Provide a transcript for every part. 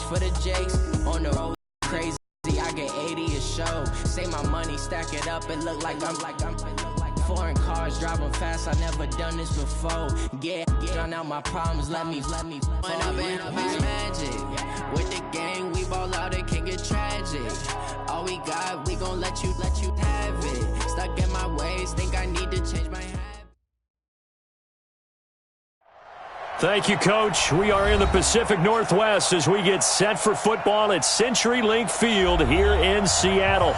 for the Jakes. On the road, crazy. I get 80 a show. Say my money, stack it up. It look like I'm foreign cars driving fast. I never done this before. Get drown out my problems. Let me. When I've been magic with the gang, we ball out. It can get tragic. All we got, we gon' let you have it. Stuck in my ways, think I need to change my habit. Thank you, Coach. We are in the Pacific Northwest as we get set for football at CenturyLink Field here in Seattle.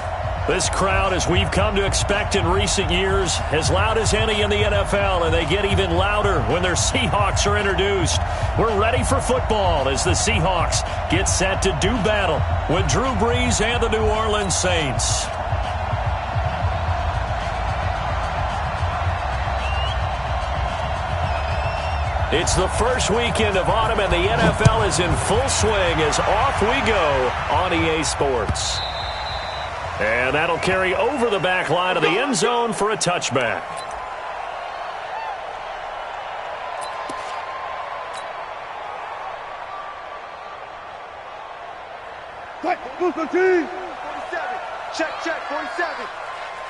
This crowd, as we've come to expect in recent years, as loud as any in the NFL, and they get even louder when their Seahawks are introduced. We're ready for football as the Seahawks get set to do battle with Drew Brees and the New Orleans Saints. It's the first weekend of autumn, and the NFL is in full swing as off we go on EA Sports. And that'll carry over the back line of the end zone for a touchback. Team. 47. Check, 47.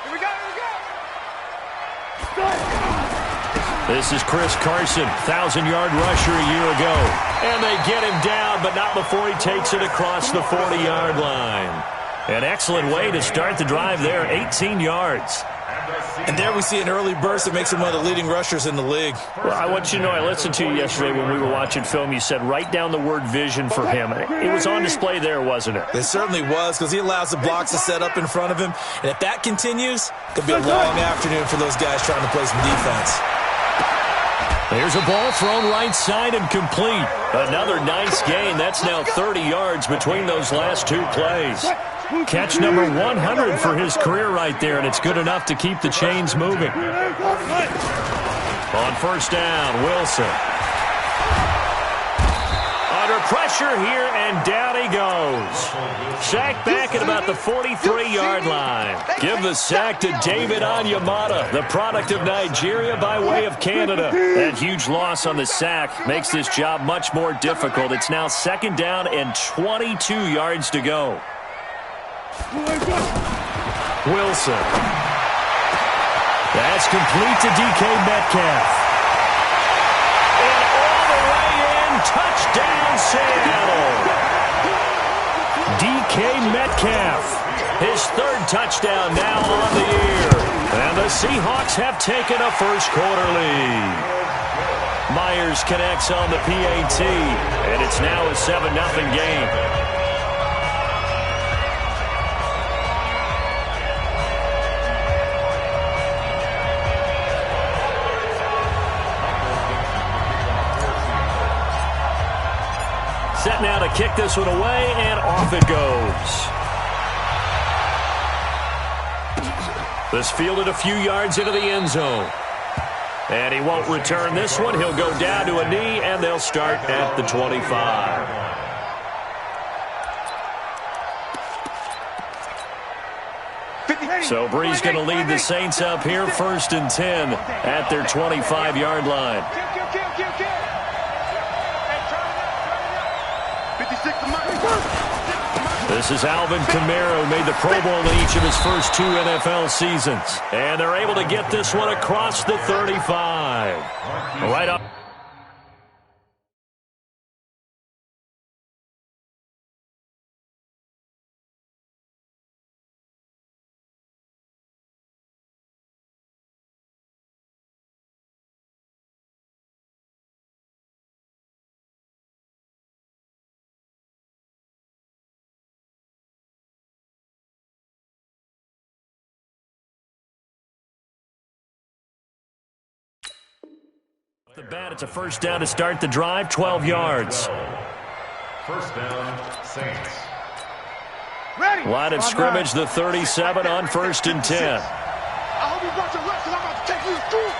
Here we go. This is Chris Carson, 1,000-yard rusher a year ago. And they get him down, but not before he takes it across the 40-yard line. An excellent way to start the drive there, 18 yards. And there we see an early burst that makes him one of the leading rushers in the league. Well, I want you to know, I listened to you yesterday when we were watching film. You said write down the word vision for him. It was on display there, wasn't it? It certainly was, because he allows the blocks to set up in front of him. And if that continues, it'll be a long afternoon for those guys trying to play some defense. There's a ball thrown right side and complete. Another nice gain. That's now 30 yards between those last two plays. Catch number 100 for his career right there, and it's good enough to keep the chains moving. On first down, Wilson. Under pressure here, and down he goes. Sack back at about the 43-yard line. Give the sack to David Onyemata, the product of Nigeria by way of Canada. That huge loss on the sack makes this job much more difficult. It's now second down and 22 yards to go. Wilson. That's complete to DK Metcalf. And all the way in, touchdown Seattle. DK Metcalf, his third touchdown now on the year. And the Seahawks have taken a first-quarter lead. Myers connects on the PAT, and it's now a 7-0 game. Set now to kick this one away, and off it goes. This fielded a few yards into the end zone. And he won't return this one. He'll go down to a knee, and they'll start at the 25. So Brees going to lead the Saints up here, 1st and 10 at their 25-yard line. This is Alvin Kamara, who made the Pro Bowl in each of his first 2 NFL seasons. And they're able to get this one across the 35. Right up. The bat, it's a first down to start the drive, 12 yards. First down, Saints. Line of scrimmage, the 37 on 1st and 10. I hope you brought your rest, because I'm about to take you through.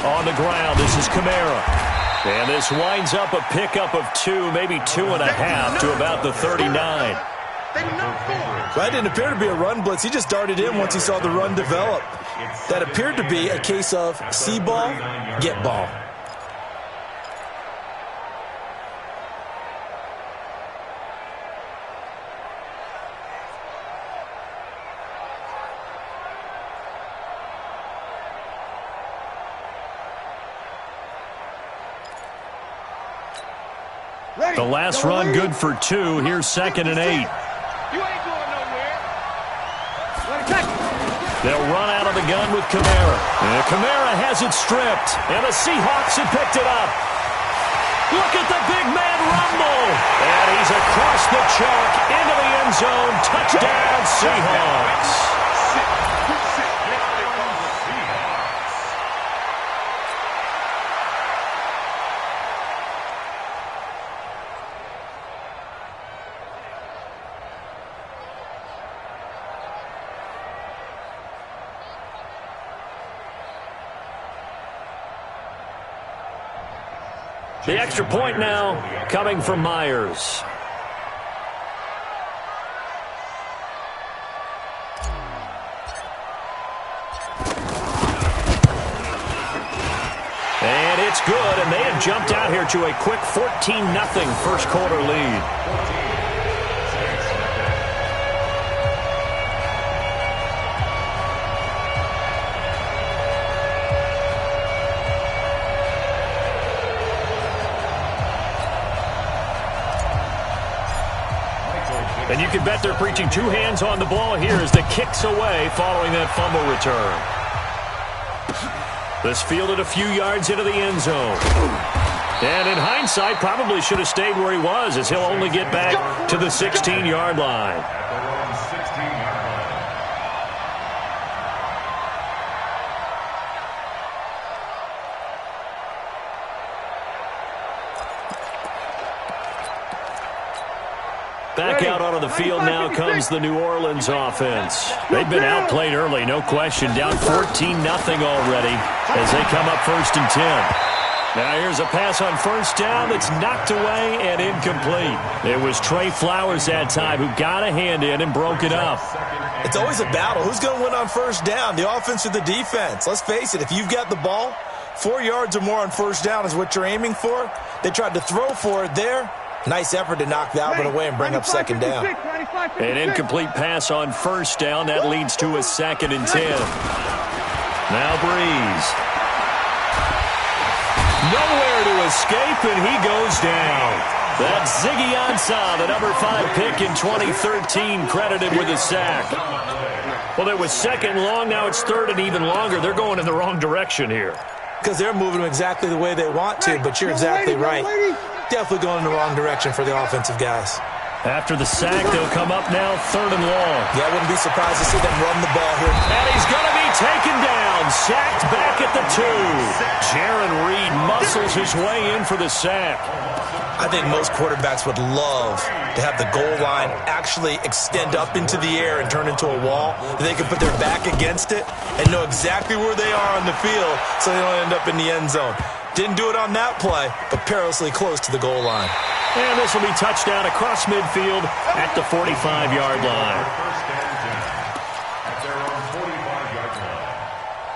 On the ground, this is Kamara. And this winds up a pickup of 2, maybe 2.5 to about the 39. They That didn't appear to be a run blitz. He just darted in once he saw the run develop. That appeared to be a case of see ball, get ball. The last run good for 2. Here's 2nd and 8. You ain't going nowhere. They'll run out of the gun with Kamara. And Kamara has it stripped. And the Seahawks have picked it up. Look at the big man rumble. And he's across the chalk into the end zone. Touchdown, Seahawks. The extra point now coming from Myers. And it's good, and they have jumped out here to a quick 14-0 first quarter lead. And you can bet they're preaching 2 hands on the ball here as the kick's away following that fumble return. This fielded a few yards into the end zone. And in hindsight, probably should have stayed where he was as he'll only get back to the 16-yard line. Back out onto the field now comes the New Orleans offense. They've been outplayed early, no question. Down 14-0 already as they come up 1st and 10. Now here's a pass on first down that's knocked away and incomplete. It was Trey Flowers that time who got a hand in and broke it up. It's always a battle. Who's going to win on first down, the offense or the defense? Let's face it, if you've got the ball, 4 yards or more on first down is what you're aiming for. They tried to throw for it there. Nice effort to knock that one away and bring up 2nd down. An incomplete pass on first down. That leads to a 2nd and 10. Now Breeze. Nowhere to escape, and he goes down. That's Ziggy Ansah, the number 5 pick in 2013, credited with a sack. Well, it was 2nd long. Now it's 3rd and even longer. They're going in the wrong direction here. Because they're moving them exactly the way they want to, but you're exactly right. Definitely going in the wrong direction for the offensive guys. After the sack, they'll come up now 3rd and long. Yeah, I wouldn't be surprised to see them run the ball here. And he's going to be taken down, sacked back at the 2. Jaron Reed muscles his way in for the sack. I think most quarterbacks would love to have the goal line actually extend up into the air and turn into a wall. They can put their back against it and know exactly where they are on the field so they don't end up in the end zone. Didn't do it on that play, but perilously close to the goal line. And this will be touchdown across midfield at the 45-yard line.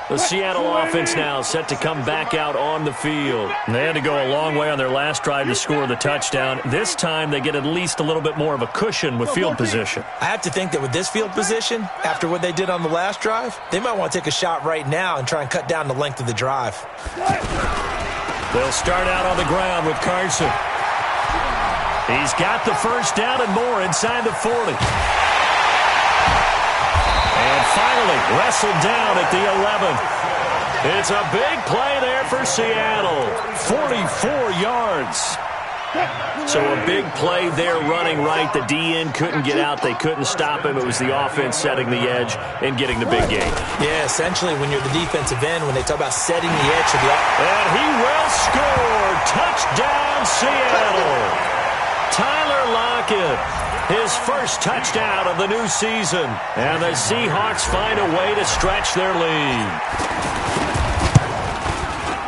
The Seattle offense now set to come back out on the field. They had to go a long way on their last drive to score the touchdown. This time they get at least a little bit more of a cushion with field position. I have to think that with this field position, after what they did on the last drive, they might want to take a shot right now and try and cut down the length of the drive. They'll start out on the ground with Carson. He's got the first down and more inside the 40. And finally wrestled down at the 11. It's a big play there for Seattle. 44 yards. So a big play there running right. The DN couldn't get out. They couldn't stop him. It was the offense setting the edge and getting the big gain. Yeah, essentially when you're the defensive end, when they talk about setting the edge of the offense. And he will score. Touchdown, Seattle. Tyler Lockett, his first touchdown of the new season. And the Seahawks find a way to stretch their lead.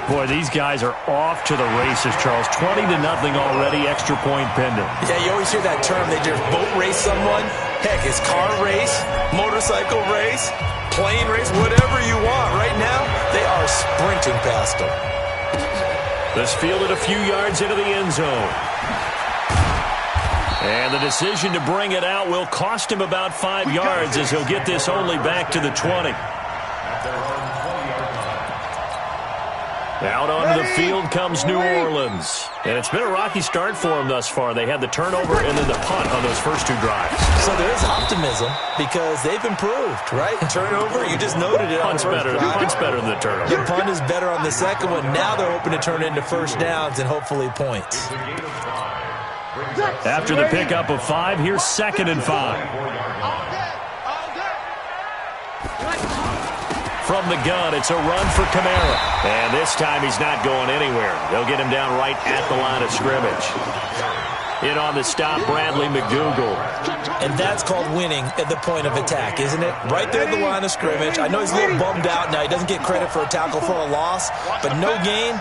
Boy, these guys are off to the races, Charles. 20-0 already, extra point pending. Yeah, you always hear that term. They just boat race someone. Heck, it's car race, motorcycle race, plane race, whatever you want. Right now, they are sprinting past them. This fielded a few yards into the end zone. And the decision to bring it out will cost him about 5 yards as he'll get this only back to the 20. Out onto the field comes New Orleans. And it's been a rocky start for them thus far. They had the turnover and then the punt on those first 2 drives. So there is optimism because they've improved, right? Turnover, you just noted it. Punt's better than the turnover. The punt is better on the second one. Now they're hoping to turn into first downs and hopefully points. After the pickup of 5, here's 2nd and 5. From the gun, it's a run for Kamara. And this time he's not going anywhere. They'll get him down right at the line of scrimmage. In on the stop, Bradley McDougal. And that's called winning at the point of attack, isn't it? Right there at the line of scrimmage. I know he's a little bummed out now. He doesn't get credit for a tackle for a loss, but no gain.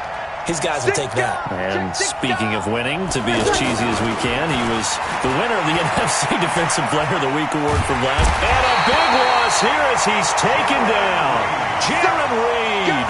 His guys will take that. And speaking of winning, to be as cheesy as we can, he was the winner of the NFC Defensive Player of the Week award from last. And a big loss here as he's taken down. Jaron Reed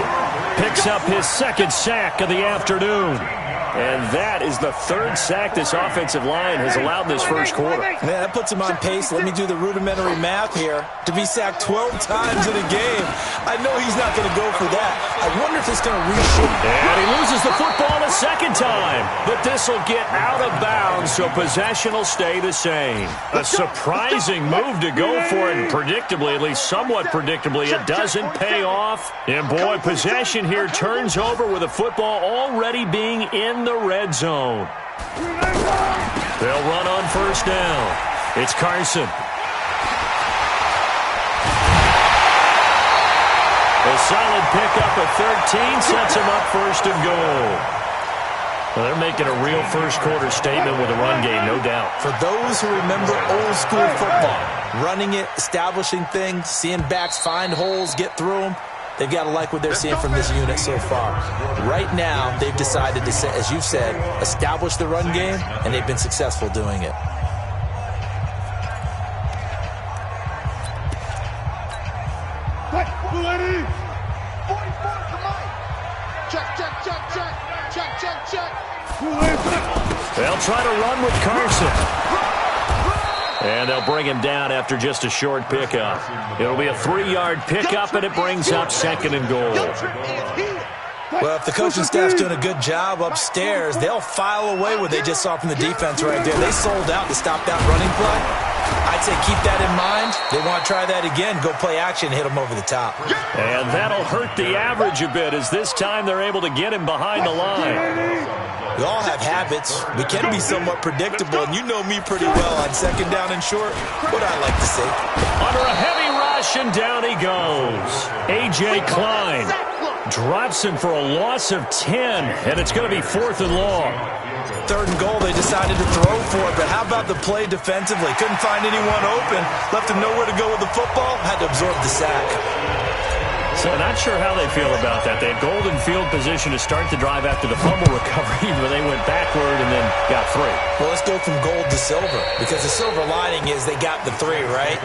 picks up his 2nd sack of the afternoon. And that is the 3rd sack this offensive line has allowed in this first quarter. Man, that puts him on pace. Let me do the rudimentary math here. To be sacked 12 times in a game. I know he's not going to go for that. I wonder if it's going to reshape. And he loses the football a 2nd time. But this will get out of bounds, so possession will stay the same. A surprising move to go for it, and predictably, at least somewhat predictably, it doesn't pay off. And boy, possession here turns over with the football already being in the red zone. They'll run on first down. It's Carson. A solid pickup of 13 sets him up 1st and goal. Well, they're making a real first quarter statement with a run game, no doubt. For those who remember old school football, running it, establishing things, seeing backs find holes, get through them, they've got to like what they're seeing from this unit so far. Right now, they've decided to, as you said, establish the run game, and they've been successful doing it. They'll try to run with Carson. And they'll bring him down after just a short pickup. It'll be a 3-yard pickup, and it brings up 2nd and goal. Well, if the coaching staff's doing a good job upstairs, they'll file away what they just saw from the defense right there. They sold out to stop that running play. I'd say keep that in mind. They want to try that again, go play action, hit them over the top. And that'll hurt the average a bit, as this time they're able to get him behind the line. We all have habits. We can be somewhat predictable, and you know me pretty well on 2nd down and short. What I like to say. Under a heavy rush, and down he goes. A.J. Klein drops him for a loss of 10, and it's going to be 4th and long. 3rd and goal, they decided to throw for it, but how about the play defensively? Couldn't find anyone open, left him nowhere to go with the football, had to absorb the sack. So not sure how they feel about that. They had golden field position to start the drive after the fumble recovery, but they went backward and then got 3. Well, let's go from gold to silver, because the silver lining is they got the 3, right?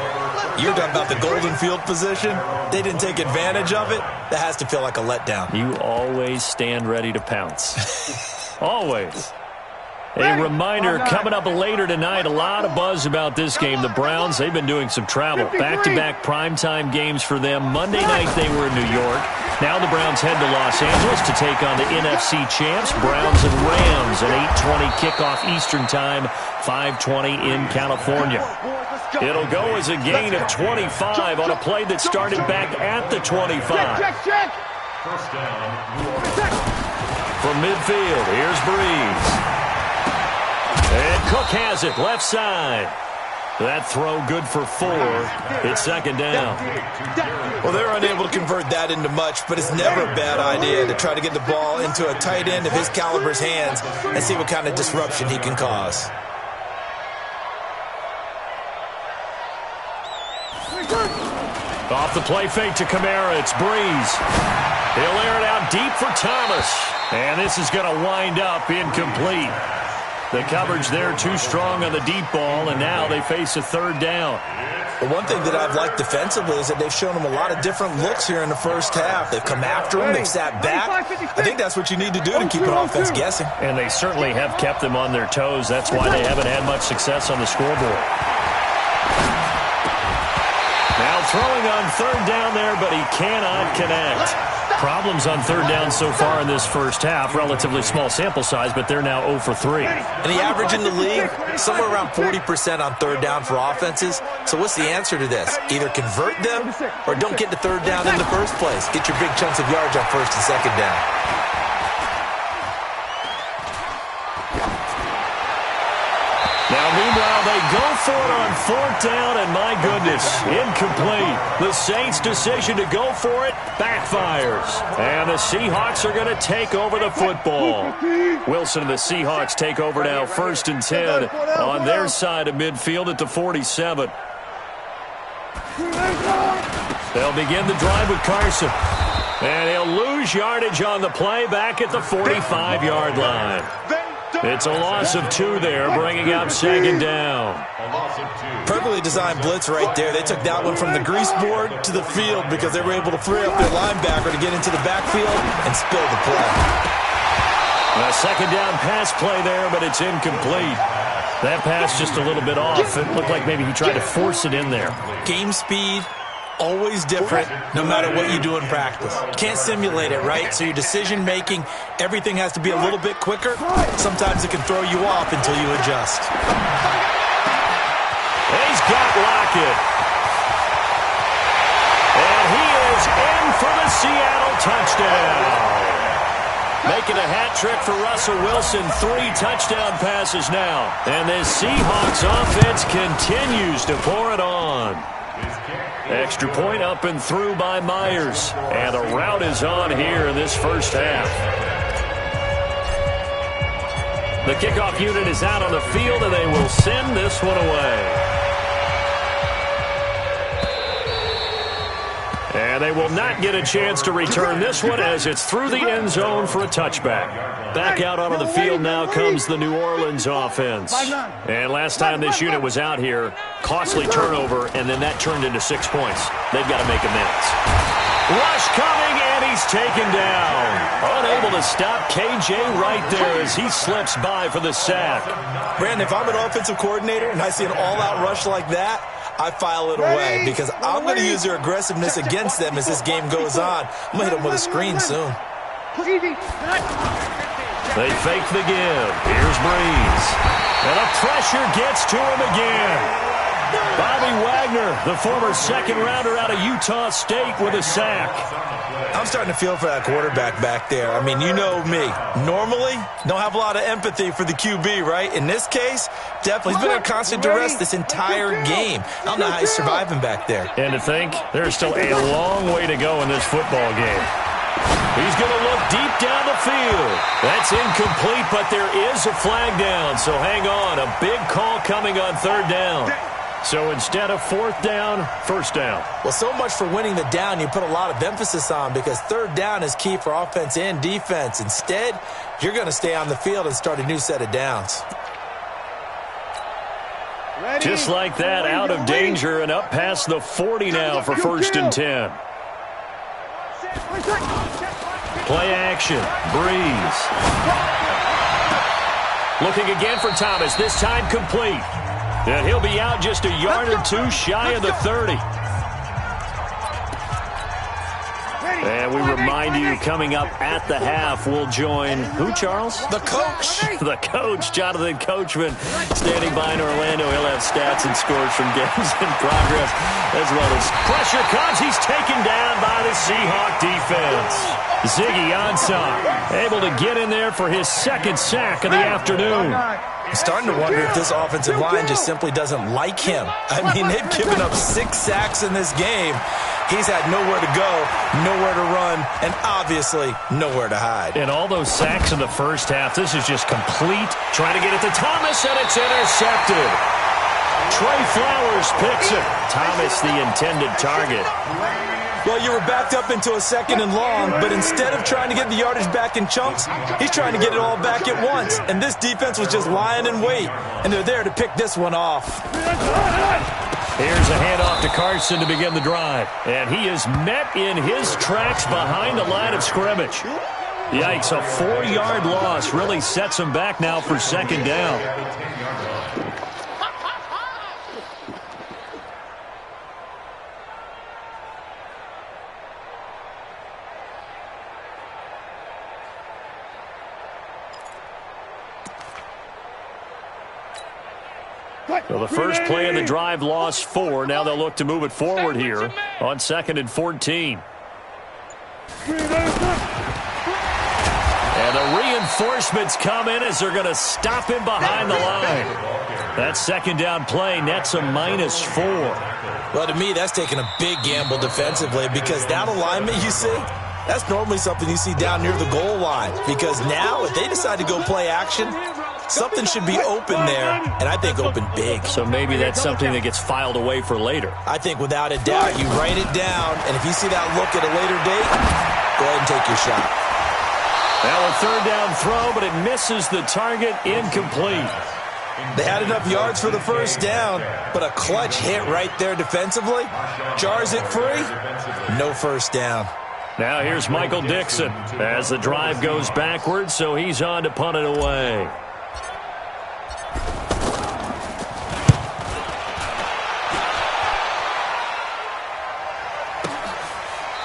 You're talking about the golden field position. They didn't take advantage of it. That has to feel like a letdown. You always stand ready to pounce. Always. A reminder, coming up later tonight, a lot of buzz about this game. The Browns, they've been doing some travel. Back-to-back primetime games for them. Monday night they were in New York. Now the Browns head to Los Angeles to take on the NFC champs, Browns and Rams, an 8:20 kickoff Eastern time, 5:20 in California. It'll go as a gain of 25 on a play that started back at the 25. From midfield, here's Breeze. And Cook has it, left side. That throw good for 4. It's 2nd down. Well, they're unable to convert that into much, but it's never a bad idea to try to get the ball into a tight end of his caliber's hands and see what kind of disruption he can cause. Off the play fake to Kamara, it's Breeze. He'll air it out deep for Thomas. And this is going to wind up incomplete. The coverage there too strong on the deep ball, and now they face a third down. Well, one thing that I've liked defensively is that they've shown them a lot of different looks here in the first half. They've come after them. They've sat back. I think that's what you need to do to keep an offense guessing. And they certainly have kept them on their toes. That's why they haven't had much success on the scoreboard. Now throwing on third down there, but he cannot connect. Problems on third down so far in this first half. Relatively small sample size, but they're now 0 for 3. And the average in the league, somewhere around 40% on third down for offenses. So what's the answer to this? Either convert them or don't get to third down in the first place. Get your big chunks of yards on first and second down. Now, meanwhile, they go for it on fourth down, and my goodness, incomplete. The Saints' decision to go for it backfires. And the Seahawks are going to take over the football. Wilson and the Seahawks take over now, 1st and 10 on their side of midfield at the 47. They'll begin the drive with Carson. And he'll lose yardage on the play back at the 45-yard line. It's a loss of 2 there, bringing up 2nd down. Perfectly designed blitz right there. They took that one from the grease board to the field because they were able to free up their linebacker to get into the backfield and spill the play. A 2nd down pass play there, but it's incomplete. That pass just a little bit off. It looked like maybe he tried to force it in there. Game speed, always different no matter what you do in practice. Can't simulate it, right? So your decision-making, everything has to be a little bit quicker. Sometimes it can throw you off until you adjust. He's got Lockett. And he is in for the Seattle touchdown. Making a hat trick for Russell Wilson. 3 touchdown passes now. And this Seahawks offense continues to pour it on. Extra point up and through by Myers. And the route is on here in this first half. The kickoff unit is out on the field, and they will send this one away. And they will not get a chance to return this one as it's through the end zone for a touchback. Back out onto the field now comes the New Orleans offense. And last time this unit was out here, costly turnover, and then that turned into 6 points. They've got to make amends. Rush coming, and he's taken down. Unable to stop KJ right there as he slips by for the sack. Brandon, if I'm an offensive coordinator and I see an all-out rush like that, I file it away because I'm going to use their aggressiveness against them as this game goes on. I'm going to hit them with a screen soon. They fake the give. Here's Breeze. And the pressure gets to him again. Bobby Wagner, the former second-rounder out of Utah State, with a sack. I'm starting to feel for that quarterback back there. I mean, you know me. Normally, don't have a lot of empathy for the QB, right? In this case, definitely. He's been under constant duress this entire game. I don't know how he's surviving back there. And to think, there's still a long way to go in this football game. He's going to look deep down the field. That's incomplete, but there is a flag down, so hang on. A big call coming on third down. So instead of fourth down, first down. Well, so much for winning the down you put a lot of emphasis on because third down is key for offense and defense. Instead, you're going to stay on the field and start a new set of downs. Just like that, out of danger and up past the 40 now for 1st and 10. Play action. Breeze. Looking again for Thomas, this time complete. And he'll be out just a yard or 2 shy of the 30. And we remind you, coming up at the half, we'll join who, Charles? The coach. The coach, Jonathan Coachman, standing by in Orlando. He'll have stats and scores from games in progress, as well as pressure comes. He's taken down by the Seahawk defense. Ziggy Ansah able to get in there for his 2nd sack of the afternoon. I'm starting to wonder if this offensive line just simply doesn't like him. I mean, they've given up 6 sacks in this game. He's had nowhere to go, nowhere to run, and obviously nowhere to hide. And all those sacks in the first half, this is just complete. Trying to get it to Thomas, and it's intercepted. Trey Flowers picks it. Thomas, the intended target. Well, you were backed up into a 2nd and long, but instead of trying to get the yardage back in chunks, he's trying to get it all back at once. And this defense was just lying in wait, and they're there to pick this one off. Here's a handoff to Carson to begin the drive. And he is met in his tracks behind the line of scrimmage. Yikes, a 4-yard loss really sets him back now for 2nd down. So the first play of the drive lost 4. Now they'll look to move it forward here on 2nd and 14. And the reinforcements come in as they're going to stop him behind the line. That 2nd down play nets a -4. Well, to me, that's taking a big gamble defensively because that alignment you see, that's normally something you see down near the goal line. Because now, if they decide to go play action, something should be open there, and I think open big. So maybe that's something that gets filed away for later. I think without a doubt, you write it down, and if you see that look at a later date, go ahead and take your shot. Now a 3rd down throw, but it misses the target, incomplete. They had enough yards for the 1st down, but a clutch hit right there defensively. Jars it free, no 1st down. Now here's Michael Dixon as the drive goes backwards, so he's on to punt it away.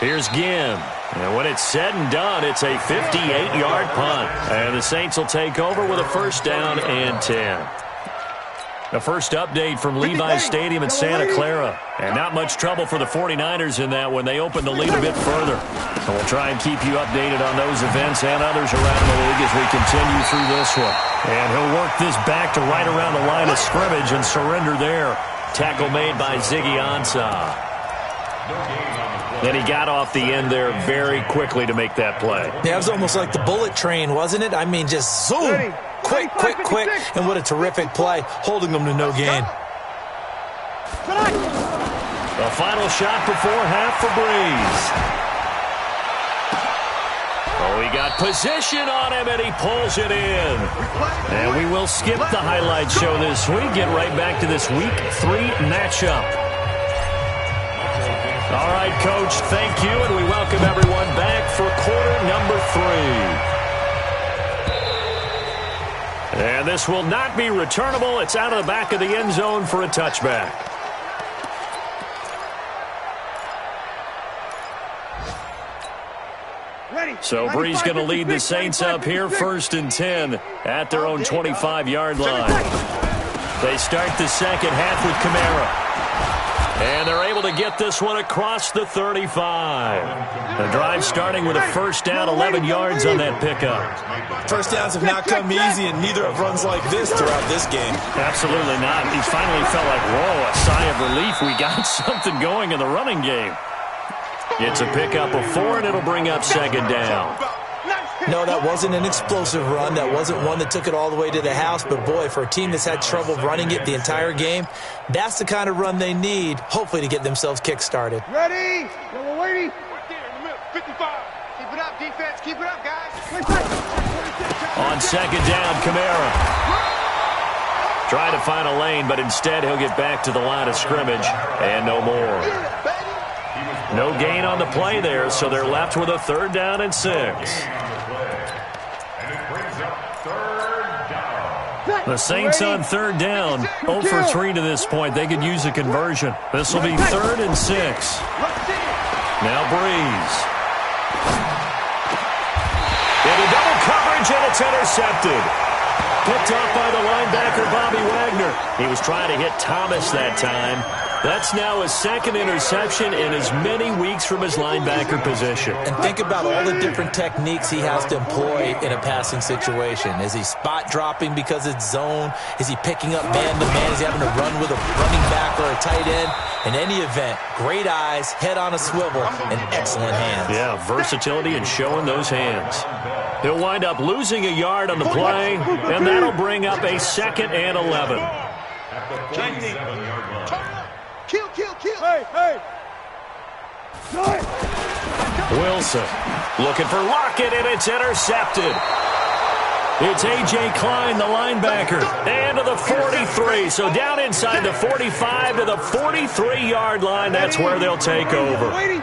Here's Ginn. And when it's said and done, it's a 58-yard punt. And the Saints will take over with a 1st down and 10. The first update from Levi's Stadium in Santa Clara. And not much trouble for the 49ers in that when they open the lead a bit further. So we'll try and keep you updated on those events and others around the league as we continue through this one. And he'll work this back to right around the line of scrimmage and surrender there. Tackle made by Ziggy Ansah. Then he got off the end there very quickly to make that play. Yeah, it was almost like the bullet train, wasn't it? I mean, just zoom. Quick. And what a terrific play, holding them to no gain. The final shot before half for Breeze. Oh, he got position on him, and he pulls it in. And we will skip the highlight show this week. Get right back to this Week 3 matchup. All right, Coach, thank you, and we welcome everyone back for quarter number 3. And this will not be returnable. It's out of the back of the end zone for a touchback. So Breeze going to lead the Saints up here, 1st and 10 at their own 25-yard line. They start the second half with Kamara. And they're able to get this one across the 35. The drive starting with a 1st down, 11 yards on that pickup. 1st downs have not come easy, and neither have runs like this throughout this game. Absolutely not. He finally felt like, whoa, a sigh of relief. We got something going in the running game. It's a pickup of 4, and it'll bring up 2nd down. No, that wasn't an explosive run. That wasn't one that took it all the way to the house. But, boy, for a team that's had trouble running it the entire game, that's the kind of run they need, hopefully, to get themselves kick-started. Ready? Number 80. Right there in the middle. 55. Keep it up, defense. Keep it up, guys. On 2nd down, Kamara. Try to find a lane, but instead he'll get back to the line of scrimmage and no more. No gain on the play there, so they're left with a 3rd down and 6. The Saints on 3rd down, 0 for 3 to this point. They could use a conversion. This will be 3rd and 6. Now Breeze. Into double coverage, and it's intercepted. Picked off by the linebacker, Bobby Wagner. He was trying to hit Thomas that time. That's now his 2nd interception in as many weeks from his linebacker position. And think about all the different techniques he has to employ in a passing situation. Is he spot dropping because it's zone? Is he picking up man-to-man? Is he having to run with a running back or a tight end? In any event, great eyes, head on a swivel, and excellent hands. Yeah, versatility and showing those hands. He'll wind up losing a yard on the play, and that'll bring up a 2nd and 11. Kill. Hey. Wilson looking for Lockett, and it's intercepted. It's A.J. Klein, the linebacker, and to the 43. So down inside the 45 to the 43-yard line. That's where they'll take over. I'm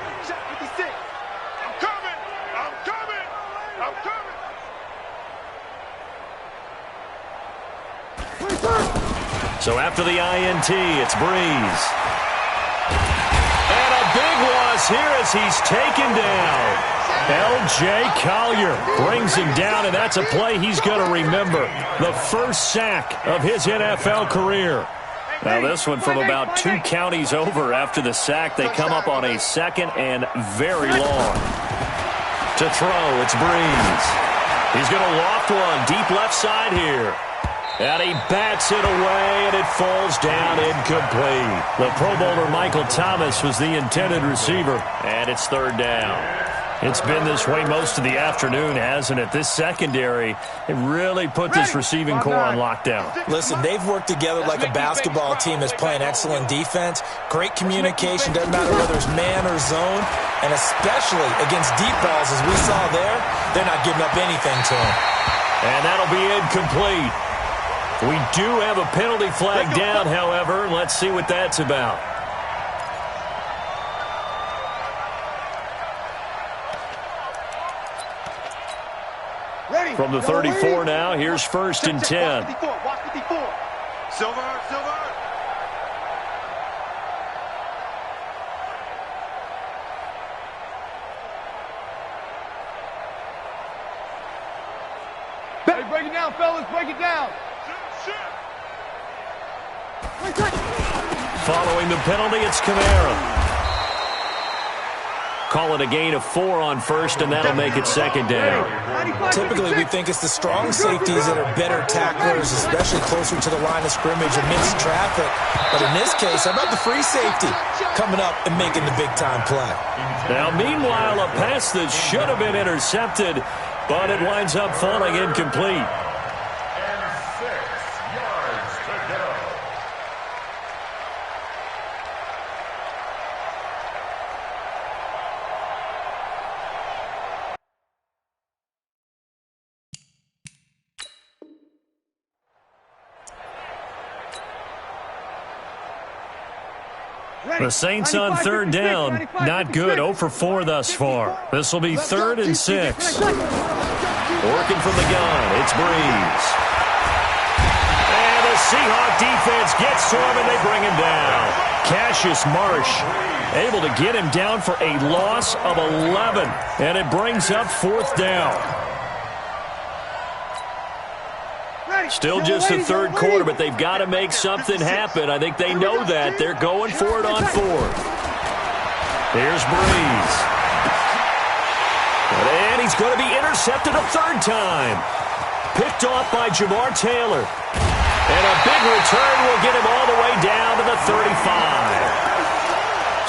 coming! I'm coming! I'm coming! So after the INT, it's Breeze. And a big loss here as he's taken down. L.J. Collier brings him down, and that's a play he's going to remember. The first sack of his NFL career. Now this one from about 2 counties over after the sack. They come up on a second and very long. To throw, it's Breeze. He's going to loft one deep left side here. And he bats it away, and it falls down incomplete. The Pro Bowler Michael Thomas was the intended receiver, and it's third down. It's been this way most of the afternoon, hasn't it? This secondary, it really put this receiving core on lockdown. Listen, they've worked together like a basketball team that's playing excellent defense. Great communication, doesn't matter whether it's man or zone, and especially against deep balls, as we saw there, they're not giving up anything to them. And that'll be incomplete. We do have a penalty flag down, however. Let's see what that's about. From the 34 now, here's first and 10. Watch 54. Silver. Hey, break it down, fellas. Break it down. Following the penalty, it's Kamara. Call it a gain of 4 on first, and that'll make it second down. Typically, we think it's the strong safeties that are better tacklers, especially closer to the line of scrimmage amidst traffic. But in this case, how about the free safety coming up and making the big-time play? Now, meanwhile, a pass that should have been intercepted, but it winds up falling incomplete. The Saints on third down. Not good. 0 for 4 thus far. This will be 3rd and 6. Working from the gun. It's Breeze. And the Seahawk defense gets to him, and they bring him down. Cassius Marsh able to get him down for a loss of 11. And it brings up 4th down. Still just the third quarter, but they've got to make something happen. I think they know that. They're going for it on 4th. Here's Breeze. And he's going to be intercepted a 3rd time. Picked off by Jamar Taylor. And a big return will get him all the way down to the 35.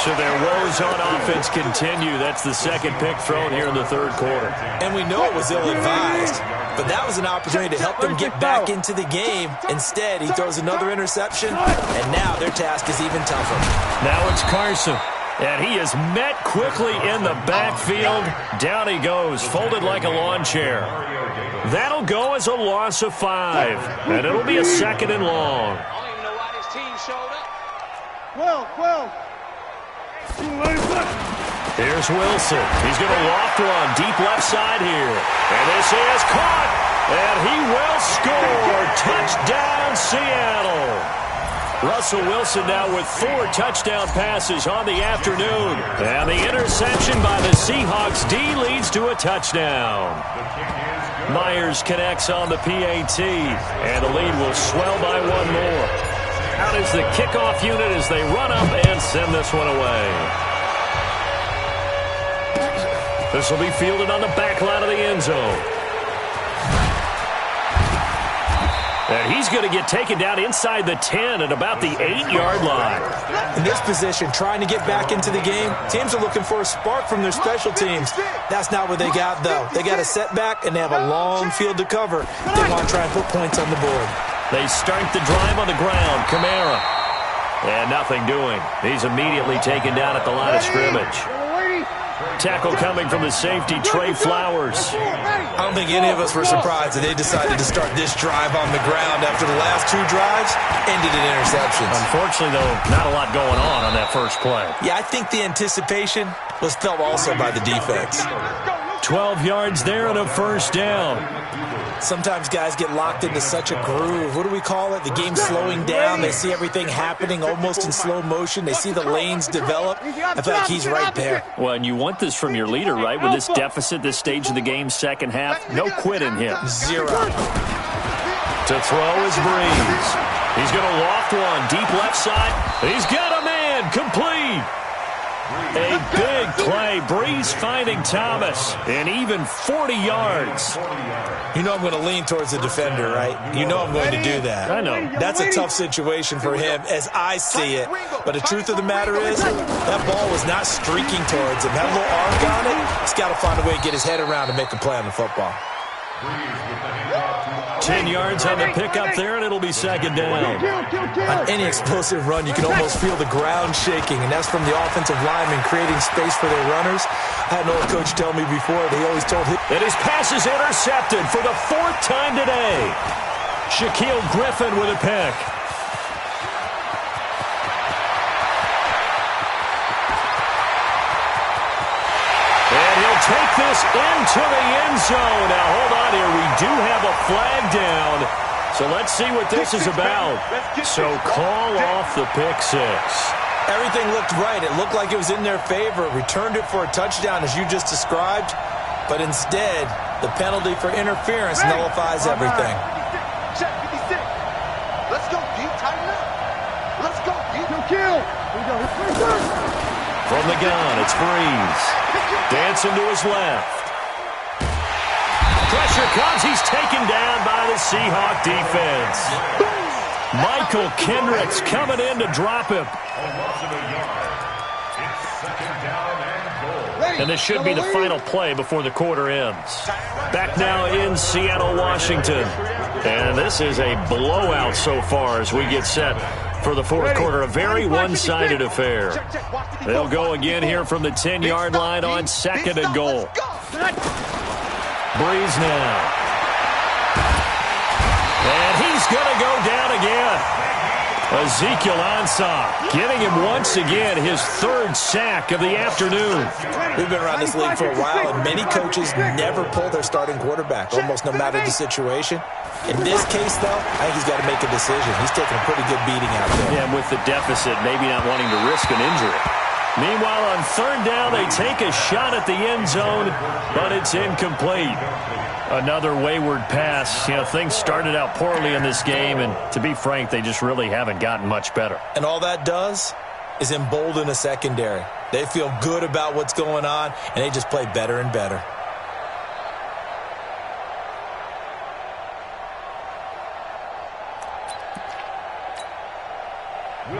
So their woes on offense continue. That's the second pick thrown here in the 3rd quarter. And we know it was ill-advised, but that was an opportunity to help them get back into the game. Instead, he throws another interception, and now their task is even tougher. Now it's Carson, and he is met quickly in the backfield. Down he goes, folded like a lawn chair. That'll go as a loss of 5, and it'll be a 2nd and long. I don't even know why this team showed up. 12. Here's Wilson. He's going to loft one deep left side here. And this is caught. And he will score. Touchdown, Seattle. Russell Wilson now with 4 touchdown passes on the afternoon. And the interception by the Seahawks D leads to a touchdown. Myers connects on the PAT. And the lead will swell by 1 more. Out is the kickoff unit as they run up and send this one away. This will be fielded on the back line of the end zone. And he's going to get taken down inside the 10 at about the 8-yard line. In this position, trying to get back into the game, teams are looking for a spark from their special teams. That's not what they got, though. They got a setback, and they have a long field to cover. They want to try and put points on the board. They start the drive on the ground. Kamara. And nothing doing. He's immediately taken down at the line of scrimmage. Tackle coming from the safety, Trey Flowers. I don't think any of us were surprised that they decided to start this drive on the ground after the last 2 drives ended in interceptions. Unfortunately, though, not a lot going on that first play. Yeah, I think the anticipation was felt also by the defense. 12 yards there and a first down. Sometimes guys get locked into such a groove. What do we call it? The game's slowing down. They see everything happening almost in slow motion. They see the lanes develop. I feel like he's right there. Well, and you want this from your leader, right? With this deficit, this stage of the game, second half, no quit in him. 0. To throw is Breeze. He's going to loft one, deep left side. He's got a man, complete. A big play. Breeze finding Thomas, and even 40 yards. You know I'm going to lean towards the defender, right? You know I'm going to do that. I know. That's a tough situation for him as I see it. But the truth of the matter is, that ball was not streaking towards him. Had a little arc on it. He's got to find a way to get his head around and make a play on the football. 10 yards on the pickup there, and it'll be second down. On any explosive run, you can almost feel the ground shaking, and that's from the offensive linemen creating space for their runners. I had an old coach tell me before, they always told him. And his pass is intercepted for the 4th time today. Shaquille Griffin with a pick. Take this into the end zone. Now, hold on here. We do have a flag down. So let's see what this is about. So call off the pick 6. Everything looked right. It looked like it was in their favor. Returned it for a touchdown, as you just described. But instead, the penalty for interference nullifies everything. Check 56. Let's go deep, tighten up. Let's go deep. Kill. From the gun, it's Breeze. Dancing to his left. Pressure comes. He's taken down by the Seahawk defense. Michael Kendricks coming in to drop him. And this should be the final play before the quarter ends. Back now in Seattle, Washington. And this is a blowout so far as we get set for the fourth quarter. A very one-sided affair. They'll go again here from the 10-yard line on 2nd and goal. Breeze now. And he's going to go down again. Ezekiel Ansah getting him once again his 3rd sack of the afternoon. We've been around this league for a while, and many coaches never pull their starting quarterback, almost no matter the situation. In this case, though, I think he's got to make a decision. He's taking a pretty good beating out there. Yeah, and with the deficit, maybe not wanting to risk an injury. Meanwhile, on 3rd down, they take a shot at the end zone, but it's incomplete. Another wayward pass. You know, things started out poorly in this game, and to be frank, they just really haven't gotten much better. And all that does is embolden a secondary. They feel good about what's going on, and they just play better and better.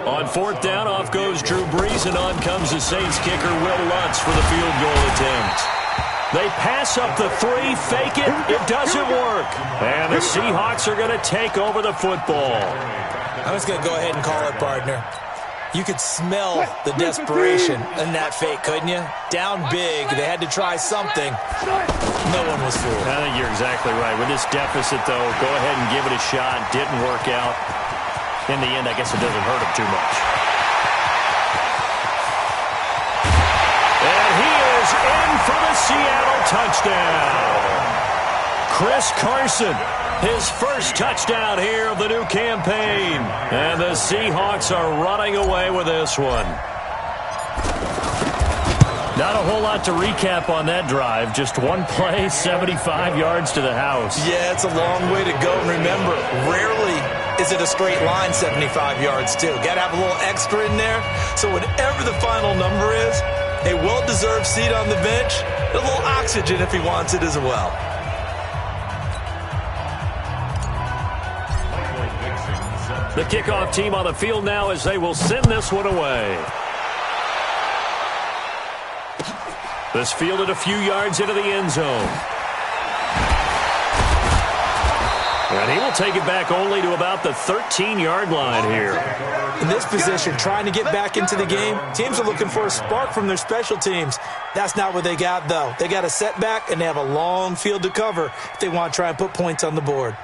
On 4th down, off goes Drew Brees, and on comes the Saints kicker, Will Lutz, for the field goal attempt. They pass up the 3, fake it, it doesn't work. And the Seahawks are going to take over the football. I'm just going to go ahead and call it, partner. You could smell the desperation in that fake, couldn't you? Down big, they had to try something. No one was fooled. I think you're exactly right. With this deficit, though, go ahead and give it a shot. Didn't work out. In the end, I guess it doesn't hurt him too much. And he is in for the Seattle touchdown. Chris Carson, his first touchdown here of the new campaign. And the Seahawks are running away with this one. Not a whole lot to recap on that drive. Just one play, 75 yards to the house. Yeah, it's a long way to go. And remember, rarely is it a straight line 75 yards, too. Got to have a little extra in there. So whatever the final number is, a well-deserved seat on the bench, a little oxygen if he wants it as well. The kickoff team on the field now as they will send this one away. This fielded a few yards into the end zone. And he will take it back only to about the 13-yard line here. In this position, trying to get back into the game, teams are looking for a spark from their special teams. That's not what they got, though. They got a setback, and they have a long field to cover if they want to try and put points on the board.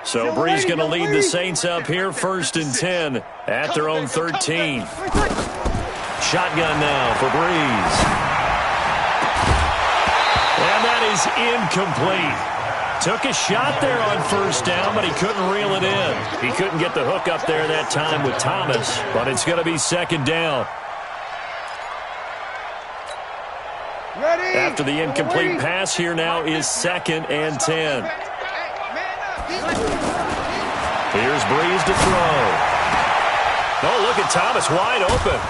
So Bree's going to lead the Saints up here, 1st and 10 at their own 13. Shotgun now for Breeze. And that is incomplete. Took a shot there on 1st down, but he couldn't reel it in. He couldn't get the hook up there that time with Thomas, but it's going to be 2nd down. After the incomplete pass, here now is 2nd and 10. Here's Breeze to throw. Oh, look at Thomas wide open.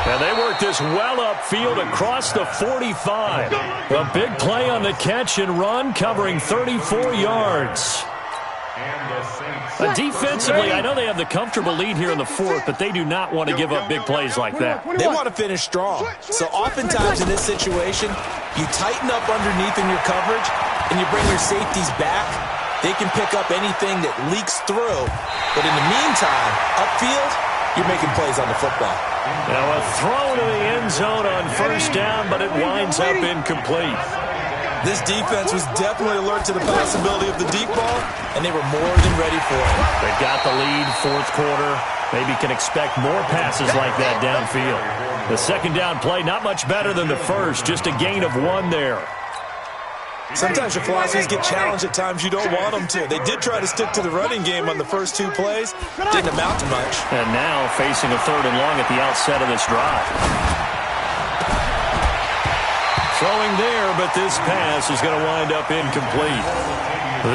And they work this well upfield across the 45. A big play on the catch and run, covering 34 yards. Defensively, I know they have the comfortable lead here in the 4th, but they do not want to give up big plays like that. They want to finish strong. So oftentimes in this situation, you tighten up underneath in your coverage, and you bring your safeties back. They can pick up anything that leaks through. But in the meantime, upfield, you're making plays on the football. Now a throw to the end zone on 1st down, but it winds up incomplete. This defense was definitely alert to the possibility of the deep ball, and they were more than ready for it. They've got the lead, 4th quarter. Maybe can expect more passes like that downfield. The 2nd down play, not much better than the 1st, just a gain of 1 there. Sometimes your philosophies get challenged at times you don't want them to. They did try to stick to the running game on the first 2 plays. Didn't amount to much. And now facing a 3rd and long at the outset of this drive. Throwing there, but this pass is going to wind up incomplete.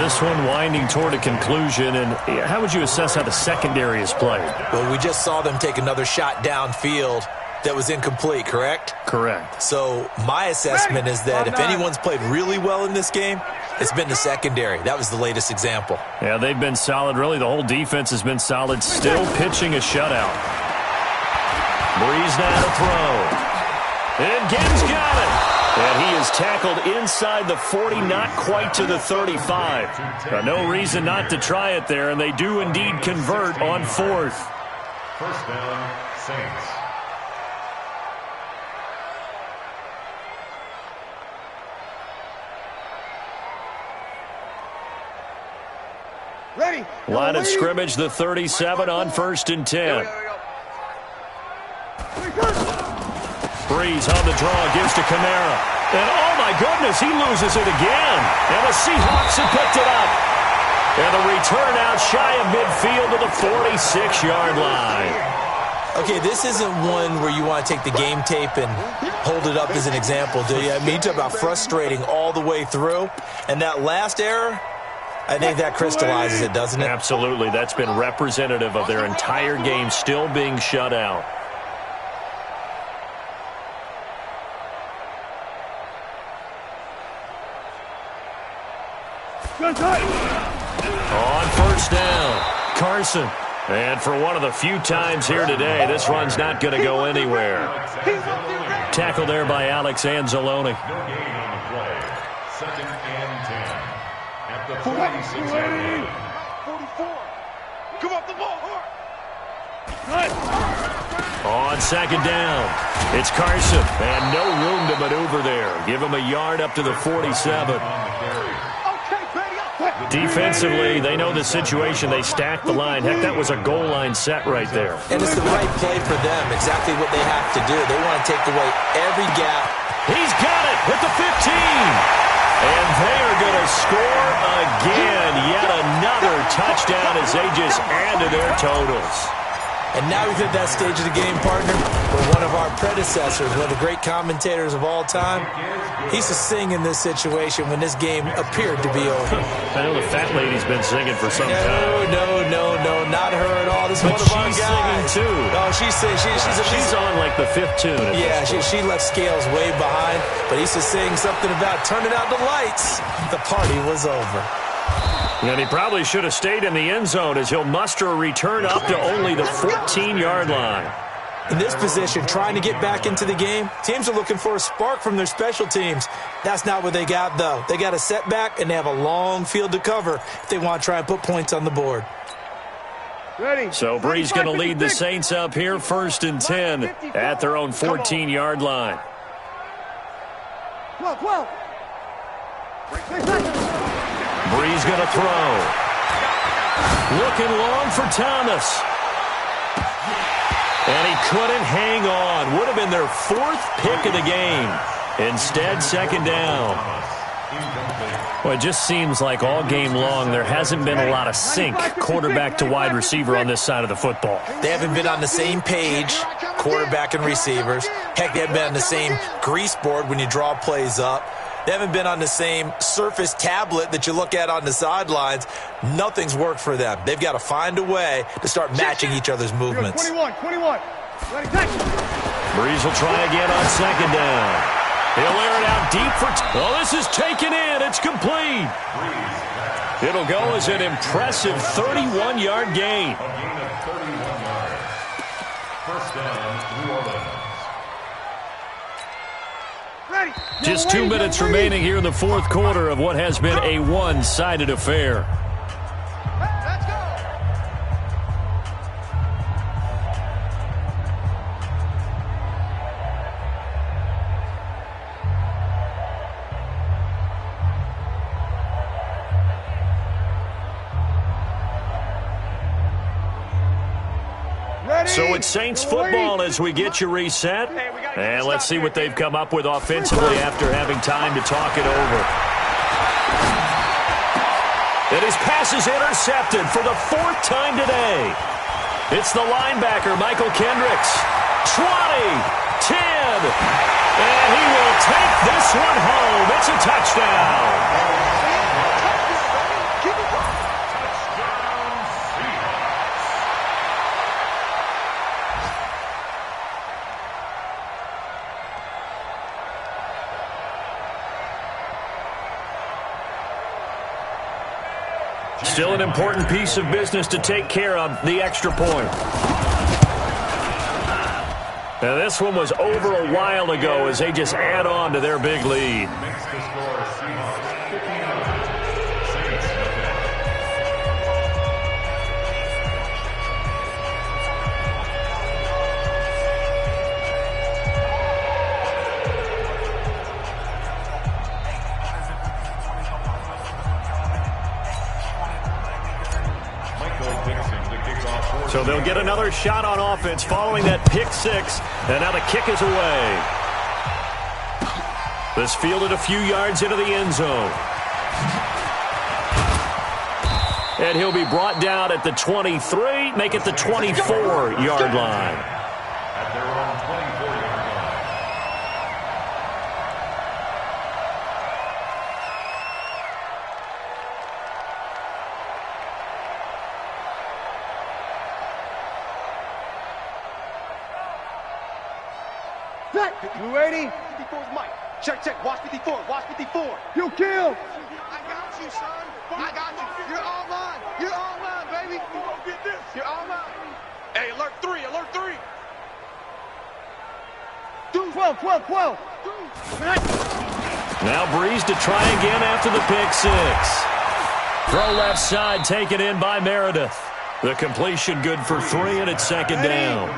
This one winding toward a conclusion. And how would you assess how the secondary is played? Well, we just saw them take another shot downfield that was incomplete, correct? Correct. So my assessment is that if anyone's played really well in this game, it's been the secondary. That was the latest example. Yeah, they've been solid. Really, the whole defense has been solid. Still pitching a shutout. Breeze now to throw. And Gibbs got it. And he is tackled inside the 40, not quite to the 35. No reason not to try it there, and they do indeed convert on 4th. 1st down, Saints. Ready. Line of scrimmage, the 37 on 1st and 10. Breeze on the draw, gives to Kamara. And oh my goodness, he loses it again. And the Seahawks have picked it up. And the return out shy of midfield to the 46-yard line. Okay, this isn't one where you want to take the game tape and hold it up as an example, do you? I mean, you talk about frustrating all the way through. And that last error, I think that crystallizes it, doesn't it? Absolutely. That's been representative of their entire game still being shut out. On 1st down, Carson. And for one of the few times here today, this run's not going to go anywhere. Tackle there by Alex Anzalone. No gain on the play. 2nd and 10. At the 46-yard line. 44. Come up the ball hard. On 2nd down, it's Carson. And no room to maneuver there. Give him a yard up to the 47. Defensively, they know the situation. They stack the line. Heck, that was a goal line set right there. And it's the right play for them, exactly what they have to do. They want to take away every gap. He's got it at the 15. And they are going to score again. Yet another touchdown as they just add to their totals. And now we've hit that stage of the game, partner, where one of our predecessors, one of the great commentators of all time, he used to sing in this situation when this game appeared to be over. I know the fat lady's been singing for some time. No, not her at all. This is one of our guys. Singing too. Oh, she's on like the 5th tune. Yeah, she left Scales way behind, but he used to sing something about turning out the lights. The party was over. And he probably should have stayed in the end zone as he'll muster a return up to only the 14-yard line. In this position, trying to get back into the game, teams are looking for a spark from their special teams. That's not what they got, though. They got a setback, and they have a long field to cover if they want to try and put points on the board. Ready. So Bree's going to lead the Saints up here 1st and 10 at their own 14-yard line. 12. Bree's going to throw. Looking long for Thomas. And he couldn't hang on. Would have been their 4th pick of the game. Instead, 2nd down. Well, it just seems like all game long there hasn't been a lot of sync quarterback to wide receiver on this side of the football. They haven't been on the same page, quarterback and receivers. Heck, they haven't been on the same grease board when you draw plays up. They haven't been on the same Surface tablet that you look at on the sidelines. Nothing's worked for them. They've got to find a way to start matching each other's movements. 21. Brees will try again on 2nd down. He'll air it out deep for... Oh, this is taken in. It's complete. It'll go as an impressive 31-yard gain. A gain of 31 yards. First down, New Orleans. Ready. Just 2 minutes remaining here in the 4th quarter of what has been a one-sided affair. Let's go. So it's Saints football as we get you reset. And let's see what they've come up with offensively after having time to talk it over. And his pass is intercepted for the 4th time today. It's the linebacker, Michael Kendricks. 20, 10, and he will take this one home. It's a touchdown. Still an important piece of business to take care of, the extra point. Now this one was over a while ago as they just add on to their big lead. Makes the score Seahawks 59. Saints nothing. So they'll get another shot on offense following that pick 6, and now the kick is away. This fielded a few yards into the end zone. And he'll be brought down at the 23, make it the 24-yard line. At their own 24-yard line. You ready? 54's Mike. Check. Watch 54. Watch 54. You kill. I got you, son. I got you. You're all mine. You're all mine, baby. You gonna get this. You're all mine. Hey, alert 3. Alert 3. 12. Now Brees to try again after the pick 6. Throw left side taken in by Meredith. The completion good for 3, and it's 2nd down.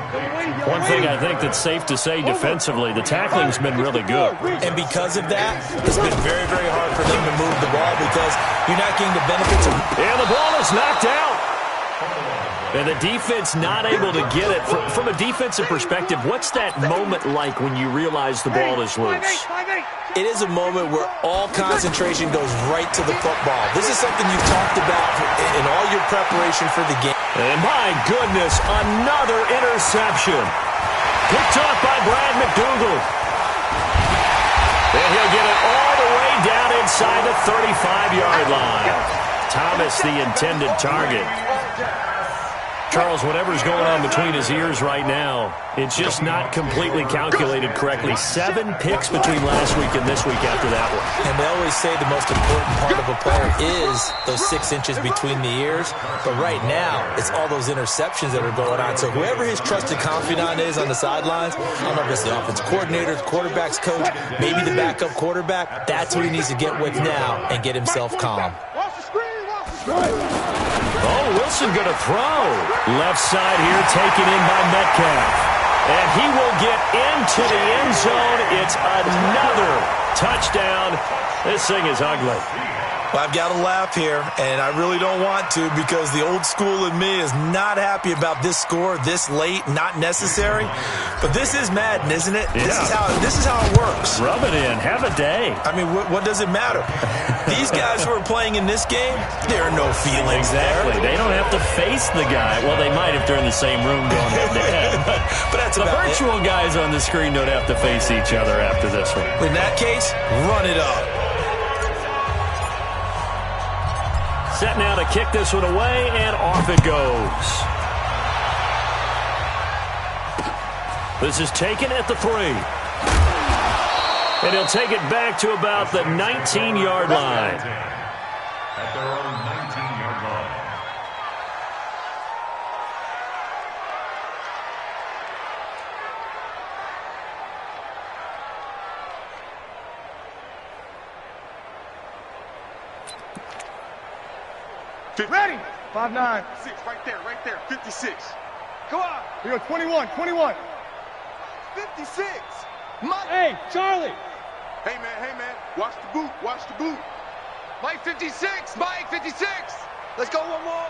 One thing I think that's safe to say defensively, the tackling's been really good. And because of that, it's been very, very hard for them to move the ball because you're not getting the benefits of... And the ball is knocked out. And the defense not able to get it. From a defensive perspective, what's that moment like when you realize the ball is loose? It is a moment where all concentration goes right to the football. This is something you've talked about in all your preparation for the game. And my goodness, another interception. Picked off by Brad McDougal. And he'll get it all the way down inside the 35-yard line. Thomas, the intended target. Charles, whatever's going on between his ears right now, it's just not completely calculated correctly. 7 picks between last week and this week after that one. And they always say the most important part of a player is those 6 inches between the ears. But right now, it's all those interceptions that are going on. So whoever his trusted confidant is on the sidelines, I don't know if it's the offense coordinator, the quarterback's coach, maybe the backup quarterback, that's what he needs to get with now and get himself calm. Watch the screen, watch the screen. Oh, Wilson going to throw. Left side here taken in by Metcalf. And he will get into the end zone. It's another touchdown. This thing is ugly. Well, I've got to laugh here, and I really don't want to because the old school in me is not happy about this score this late, not necessary. But this is Madden, isn't it? Yeah. This is how it works. Rub it in. Have a day. I mean, what does it matter? These guys who are playing in this game, there are no feelings Exactly. there. They don't have to face the guy. Well, they might if they're in the same room going head-to-head. But that's The about virtual guys on the screen don't have to face each other after this one. it. In that case, run it up. Set now to kick this one away, and off it goes. This is taken at the 3. And he'll take it back to about the 19-yard line. At their own 19-yard line. Ready. 5-9. 6, right there, 56. Come on. Here, 21, 21. 56. Hey, Charlie. Hey, man, watch the boot. Mike 56, Mike 56. Let's go one more.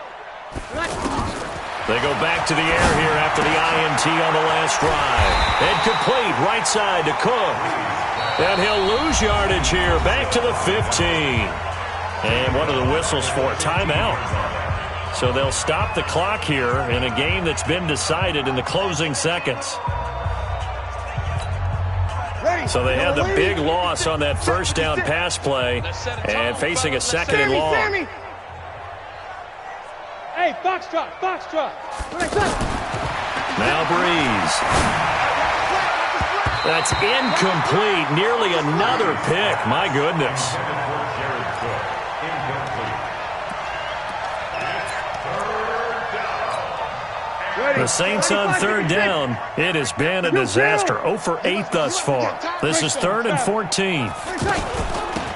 They go back to the air here after the INT on the last drive. And complete right side to Cook. And he'll lose yardage here back to the 15. And one of the whistles for a timeout. So they'll stop the clock here in a game that's been decided in the closing seconds. So they had the big loss on that first down pass play and facing a second and long. Hey, foxtrot. Now Breeze. That's incomplete. Nearly another pick. My goodness. The Saints on third down. It has been a disaster. 0 for 8 thus far. This is 3rd and 14.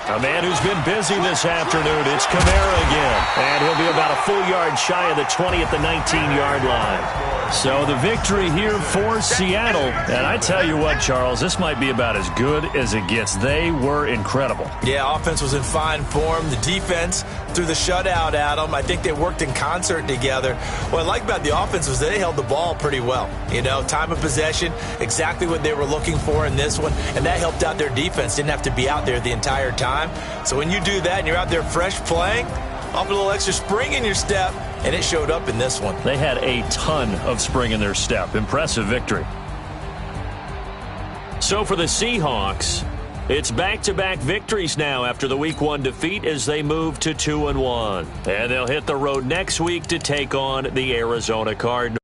A man who's been busy this afternoon. It's Kamara again. And he'll be about a full yard shy of the 20 at the 19-yard line. So the victory here for Seattle. And I tell you what, Charles, this might be about as good as it gets. They were incredible. Yeah, offense was in fine form. The defense threw the shutout at them. I think they worked in concert together. What I like about the offense was they held the ball pretty well. You know, time of possession, exactly what they were looking for in this one. And that helped out their defense. Didn't have to be out there the entire time. So when you do that and you're out there fresh playing, off a little extra spring in your step, and it showed up in this one. They had a ton of spring in their step. Impressive victory. So for the Seahawks, it's back-to-back victories now after the Week 1 defeat as they move to 2-1. And they'll hit the road next week to take on the Arizona Cardinals.